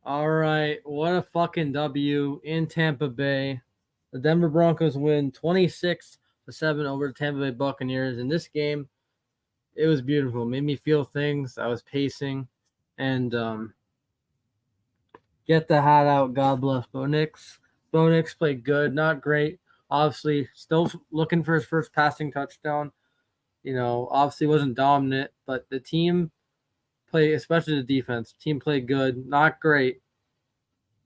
All right, what a fucking W in Tampa Bay. The Denver Broncos win 26-7 over the Tampa Bay Buccaneers. In this game, it was beautiful. It made me feel things. I was pacing, and get the hat out. God bless Bo Nix. Bo Nix played good, not great. Obviously, still looking for his first passing touchdown. Obviously wasn't dominant, but the team played, especially the defense. Team played good, not great.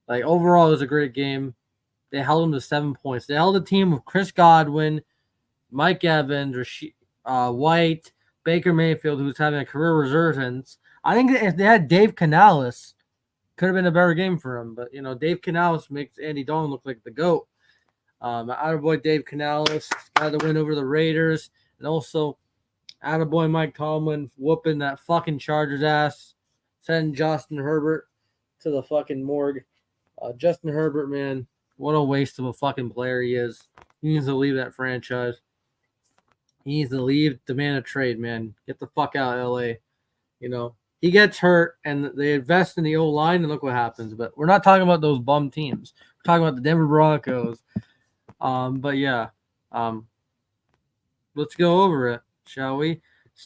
Like overall, it was a great game. They held them to 7 points. They held a team with Chris Godwin, Mike Evans, White, Baker Mayfield, who's having a career resurgence. I think if they had Dave Canales, could have been a better game for him. But Dave Canales makes Andy Dalton look like the GOAT. Attaboy Dave Canales got the win over the Raiders, and also attaboy Mike Tomlin whooping that fucking Chargers ass, sending Justin Herbert to the fucking morgue. Justin Herbert, man, what a waste of a fucking player he is. He needs to leave that franchise. He needs to leave, demand a trade, man. Get the fuck out of LA. He gets hurt and they invest in the O-line and look what happens. But we're not talking about those bum teams. We're talking about the Denver Broncos. But yeah. Let's go over it, shall we?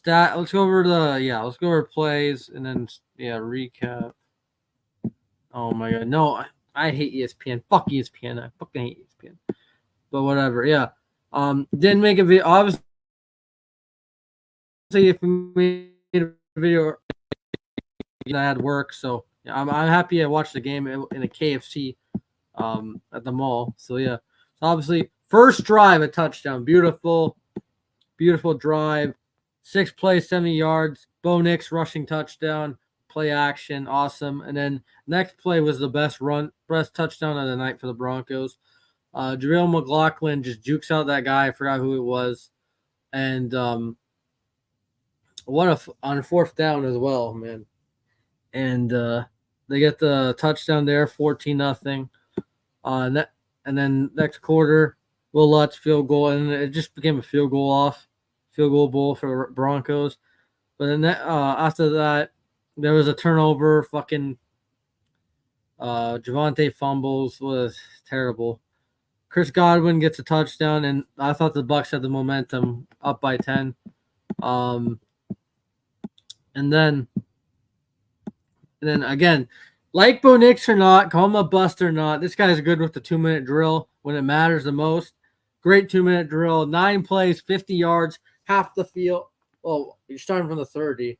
Let's go over plays and then recap. Oh my god. No, I hate ESPN. Fuck ESPN. I fucking hate ESPN. But whatever. Yeah. Didn't make a video. Obviously, if we made a video, I had work, so I'm happy I watched the game in a KFC at the mall. So yeah. So obviously, first drive, a touchdown. Beautiful drive. 6 plays, 70 yards. Bo Nix rushing touchdown. Play action, awesome. And then next play was the best touchdown of the night for the Broncos. Jarrell McLaughlin just jukes out that guy. I forgot who it was. And on 4th down as well, man. And they get the touchdown there, 14-0. And then next quarter, Will Lutz field goal, and it just became a field goal bowl for Broncos. But then after that, there was a turnover. Fucking Javonte fumbles, was terrible. Chris Godwin gets a touchdown, and I thought the Bucs had the momentum, up by 10. And then again, like Bo Nix or not, call him a bust or not, this guy's good with the 2-minute drill when it matters the most. Great 2-minute drill, 9 plays, 50 yards, half the field. Well, you're starting from the 30.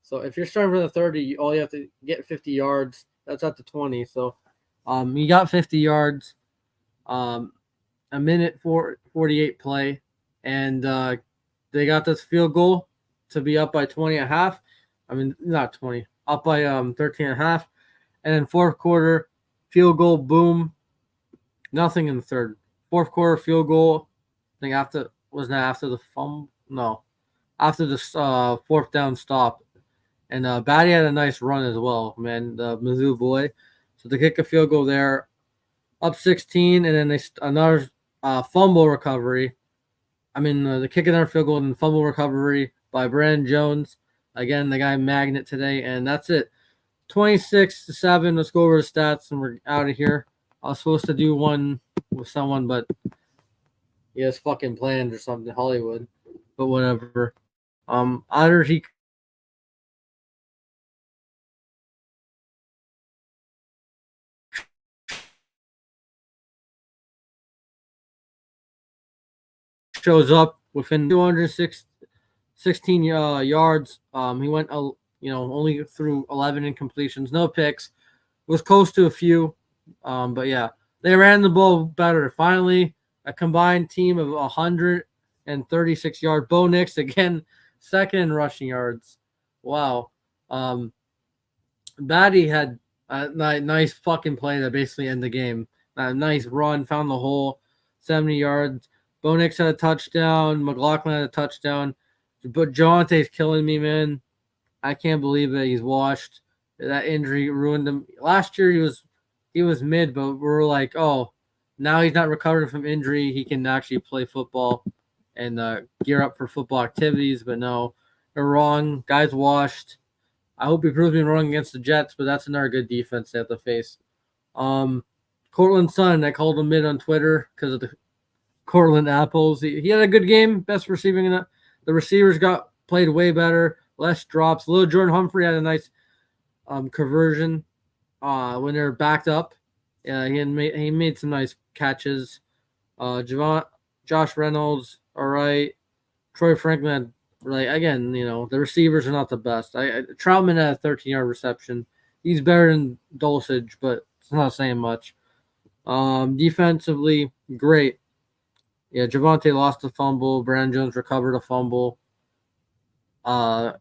So if you're starting from the 30, all you have to get 50 yards. That's at the 20. So you got 50 yards, a minute 48 play, and they got this field goal to be up by 20 and a half. I mean, not 20, up by 13 and a half. And then fourth quarter, field goal, boom. Nothing in the third. Fourth quarter field goal. I think after the fumble? No, after the 4th down stop. And Batty had a nice run as well, man, the Mizzou boy. So they kick a field goal there, up 16, and then another fumble recovery. They kick another field goal and fumble recovery by Brandon Jones. Again, the guy magnet today, and that's it. 26-7. Let's go over the stats, and we're out of here. I was supposed to do one with someone, but he has fucking plans or something, Hollywood. But whatever. Either he shows up within 216 yards. He went, only through 11 incompletions, no picks. Was close to a few, but yeah, they ran the ball better. Finally, a combined team of 136 yards. Bo Nix again, second in rushing yards. Wow. Batty had a nice fucking play that basically ended the game. A nice run, found the hole, 70 yards. Bo Nix had a touchdown. McLaughlin had a touchdown. But Jonte's killing me, man. I can't believe that he's washed. That injury ruined him. Last year he was mid, but we're like, oh, now he's not recovering from injury. He can actually play football and gear up for football activities. But no, they're wrong. Guy's washed. I hope he proves me wrong against the Jets, but that's another good defense they have to face. Cortland Sutton, I called him mid on Twitter because of the Cortland Apples. He had a good game, best receiving in it. The receivers played way better, less drops. Little Jordan Humphrey had a nice conversion when they're backed up. Yeah, he made some nice catches. Josh Reynolds, all right. Troy Franklin, right? Again, the receivers are not the best. Troutman had a 13-yard reception. He's better than Dulcich, but it's not saying much. Defensively, great. Yeah, Javonte lost a fumble. Brandon Jones recovered a fumble. Enough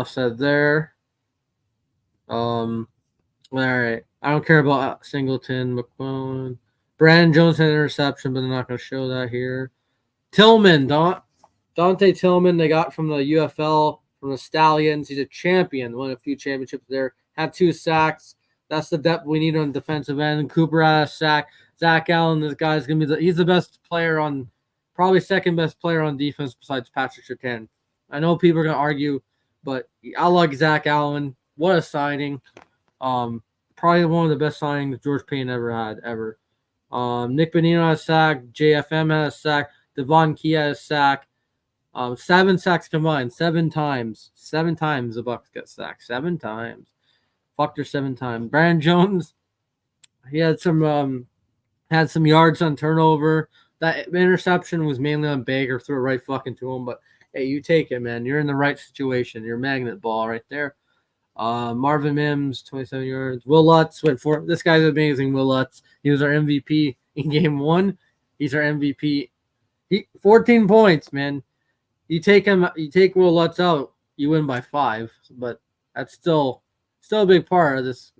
said there. All right. I don't care about Singleton, McClellan. Brandon Jones had an interception, but they're not going to show that here. Tillman, Dante Tillman, they got from the UFL, from the Stallions. He's a champion, won a few championships there. Had 2 sacks. That's the depth we need on defensive end. Cooper had a sack. Zach Allen, this guy's going to be he's the best player probably second best player on defense besides Patrick Surtain. I know people are going to argue, but I like Zach Allen. What a signing. Probably one of the best signings George Payne ever had, ever. Nick Bonino had a sack. JFM had a sack. Devon Key had a sack. 7 sacks combined. 7 times. 7 times the Bucs got sacked. 7 times. Fucked her 7 times. Brandon Jones, he had some yards on turnover. That interception was mainly on Baker, threw it right fucking to him. But hey, you take it, man. You're in the right situation. Your magnet ball right there. Marvin Mims, 27 yards. Will Lutz went for this guy's amazing. Will Lutz, he was our MVP in game 1. He's our MVP. 14 points, man. You take Will Lutz out, you win by 5. But that's still a big part of this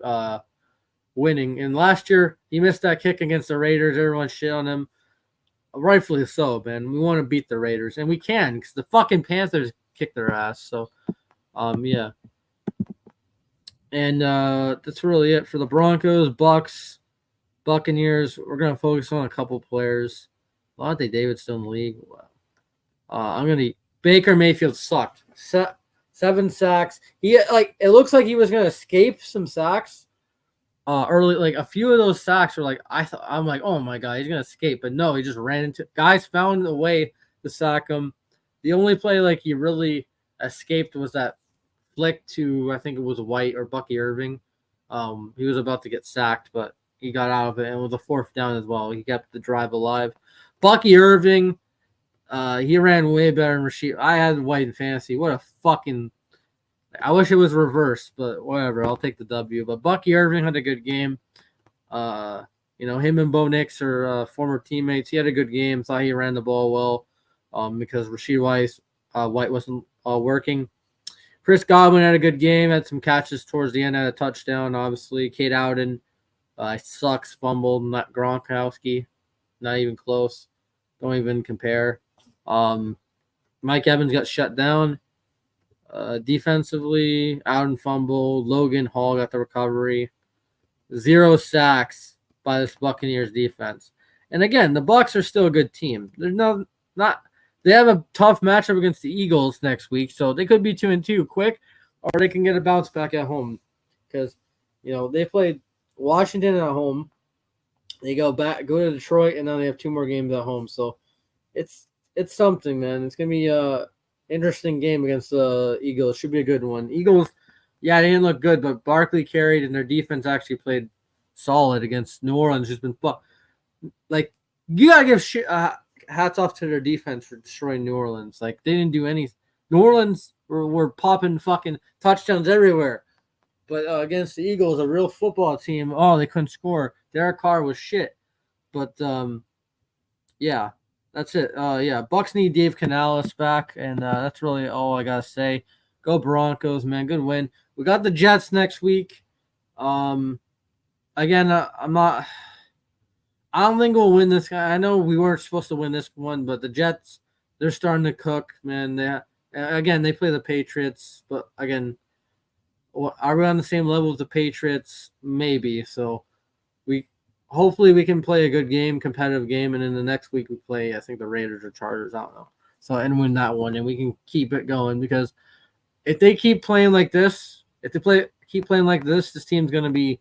winning. And last year, he missed that kick against the Raiders. Everyone shit on him. Rightfully so, man. We want to beat the Raiders, and we can because the fucking Panthers kicked their ass. So, yeah. And that's really it for the Broncos, Bucks, Buccaneers. We're gonna focus on a couple players. Lante David's still in the league. Wow. Baker Mayfield sucked. 7 sacks. It looks like he was gonna escape some sacks. Early, like a few of those sacks were like I'm like, oh my god, he's gonna escape, but no, he just ran into guys, found a way to sack him. The only play like he really escaped was that flick to I think it was White or Bucky Irving. He was about to get sacked, but he got out of it, and with a 4th down as well, he kept the drive alive. Bucky Irving, he ran way better than Rasheed. I had White in fantasy. What a fucking I wish it was reversed, but whatever. I'll take the W. But Bucky Irving had a good game. Him and Bo Nix are former teammates. He had a good game. Thought he ran the ball well because Rasheed White wasn't working. Chris Godwin had a good game. Had some catches towards the end. Had a touchdown, obviously. Kate Ouden sucks, fumbled. Not Gronkowski. Not even close. Don't even compare. Mike Evans got shut down. Defensively, Ouden fumbled. Logan Hall got the recovery. 0 sacks by this Buccaneers defense. And again, the Bucs are still a good team. There's not. They have a tough matchup against the Eagles next week, so they could be 2-2 quick, or they can get a bounce back at home because they played Washington at home. They go to Detroit, and now they have 2 more games at home. So it's something, man. It's gonna be a interesting game against the Eagles. Should be a good one. Eagles, yeah, they didn't look good, but Barkley carried, and their defense actually played solid against New Orleans. Just been like you gotta give hats off to their defense for destroying New Orleans. Like they didn't do any. New Orleans were popping fucking touchdowns everywhere, but against the Eagles, a real football team, they couldn't score. Derek Carr was shit, but yeah. That's it. Bucks need Dave Canales back, and that's really all I gotta say. Go Broncos, man. Good win. We got the Jets next week. Again, I don't think we'll win this guy. I know we weren't supposed to win this one, but the Jets, they're starting to cook, man. They play the Patriots, but again, are we on the same level as the Patriots? Maybe. So hopefully we can play a good game, competitive game, and then the next week we play, I think, the Raiders or Chargers. I don't know. So and win that one, and we can keep it going because if they keep playing like this, if they keep playing like this team's going to be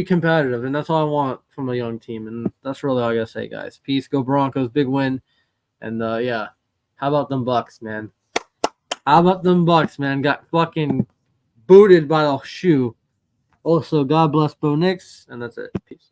competitive, and that's all I want from a young team. And that's really all I got to say, guys. Peace. Go Broncos. Big win. And, yeah. How about them Bucks, man? Got fucking booted by the shoe. Also, God bless Bo Nix. And that's it. Peace.